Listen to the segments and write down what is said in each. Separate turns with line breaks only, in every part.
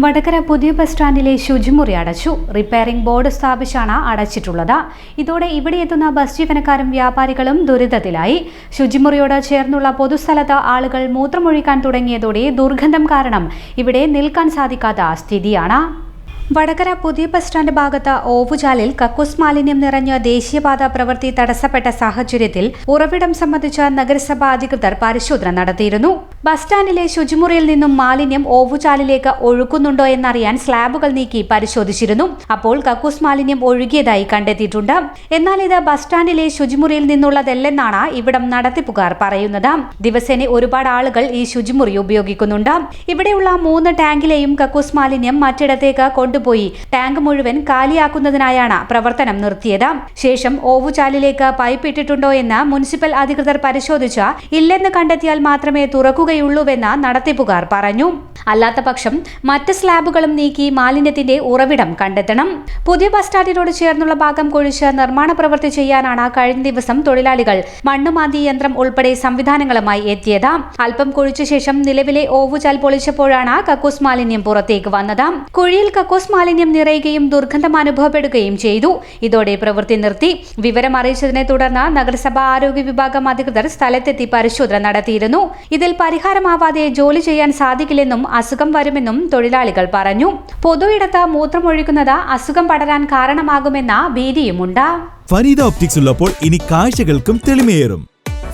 വടകര പുതിയ ബസ് സ്റ്റാൻഡിലെ ശുചിമുറി അടച്ചു. റിപ്പയറിംഗ് ബോർഡ് സ്ഥാപിച്ചാണ് അടച്ചിട്ടുള്ളത്. ഇതോടെ ഇവിടെ എത്തുന്ന ബസ് ജീവനക്കാരും വ്യാപാരികളും ദുരിതത്തിലായി. ശുചിമുറിയോട് ചേർന്നുള്ള പൊതുസ്ഥലത്ത് ആളുകൾ മൂത്രമൊഴിക്കാൻ തുടങ്ങിയതോടെ ദുർഗന്ധം കാരണം ഇവിടെ നിൽക്കാൻ സാധിക്കാത്ത സ്ഥിതിയാണ്. വടകര പുതിയ ബസ് സ്റ്റാൻഡ് ഭാഗത്ത് ഓവുചാലിൽ കക്കൂസ് മാലിന്യം നിറഞ്ഞ് ദേശീയപാത പ്രവൃത്തി തടസ്സപ്പെട്ട സാഹചര്യത്തിൽ ഉറവിടം സംബന്ധിച്ച് നഗരസഭാ അധികൃതർ പരിശോധന നടത്തിയിരുന്നു. ബസ് സ്റ്റാൻഡിലെ ശുചിമുറിയിൽ നിന്നും മാലിന്യം ഓവുചാലിലേക്ക് ഒഴുക്കുന്നുണ്ടോ എന്നറിയാൻ സ്ലാബുകൾ നീക്കി പരിശോധിച്ചിരുന്നു. അപ്പോൾ കക്കൂസ് മാലിന്യം ഒഴുകിയതായി കണ്ടെത്തിയിട്ടുണ്ട്. എന്നാൽ ഇത് ബസ് സ്റ്റാൻഡിലെ ശുചിമുറിയിൽ നിന്നുള്ളതല്ലെന്നാണ് ഇവിടം നടത്തിപ്പുകാർ പറയുന്നത്. ദിവസേന ഒരുപാട് ആളുകൾ ഈ ശുചിമുറി ഉപയോഗിക്കുന്നുണ്ട്. ഇവിടെയുള്ള 3 ടാങ്കിലെയും കക്കൂസ് മാലിന്യം മറ്റിടത്തേക്ക് കൊണ്ടുപോയി ടാങ്ക് മുഴുവൻ കാലിയാക്കുന്നതിനായാണ് പ്രവർത്തനം നിർത്തിയത്. ശേഷം ഓവുചാലിലേക്ക് പൈപ്പ് ഇട്ടിട്ടുണ്ടോ എന്ന് മുനിസിപ്പൽ അധികൃതർ പരിശോധിച്ച് ഇല്ലെന്ന് കണ്ടെത്തിയാൽ മാത്രമേ തുറക്കുകയുള്ളൂവെന്ന് നടത്തിപ്പുകാർ പറഞ്ഞു. അല്ലാത്ത പക്ഷം മറ്റ് സ്ലാബുകളും നീക്കി മാലിന്യത്തിന്റെ ഉറവിടം കണ്ടെത്തണം. പുതിയ ബസ് സ്റ്റാൻഡിനോട് ചേർന്നുള്ള ഭാഗം കുഴിച്ച് നിർമ്മാണ പ്രവൃത്തി ചെയ്യാനാണ് കഴിഞ്ഞ ദിവസം തൊഴിലാളികൾ മണ്ണുമാന്തി യന്ത്രം ഉൾപ്പെടെ സംവിധാനങ്ങളുമായി എത്തിയത്. അല്പം കുഴിച്ച ശേഷം നിലവിലെ ഓവുചാൽ പൊളിച്ചപ്പോഴാണ് കക്കൂസ് മാലിന്യം പുറത്തേക്ക് വന്നത്. കുഴിയിൽ കക്കൂസ് മാലിന്യം നിറയുകയും ദുർഗന്ധം അനുഭവപ്പെടുകയും ചെയ്തു. ഇതോടെ പ്രവൃത്തി നിർത്തി. വിവരം അറിയിച്ചതിനെ തുടർന്ന് നഗരസഭാ ആരോഗ്യ വിഭാഗം അധികൃതർ സ്ഥലത്തെത്തി പരിശോധന നടത്തിയിരുന്നു. ഇതിൽ പരിഹാരമാവാതെ ജോലി ചെയ്യാൻ സാധിക്കില്ലെന്നും അസുഖം വരുമെന്നും തൊഴിലാളികൾ പറഞ്ഞു. പൊതു ഇടത്ത് മൂത്രമൊഴിക്കുന്നത് അസുഖം പടരാൻ കാരണമാകുമെന്ന ഭീതിയുമുണ്ട്.
ഫരീദ ഓപ്റ്റിക്സ് ഉള്ളപ്പോൾ ഇനി കാഴ്ചകൾക്കും തെളിമയേറും.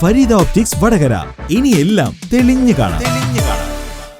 ഫരീദ ഓപ്റ്റിക്സ് വടകര, ഇനി എല്ലാം തെളിഞ്ഞു കാണാം.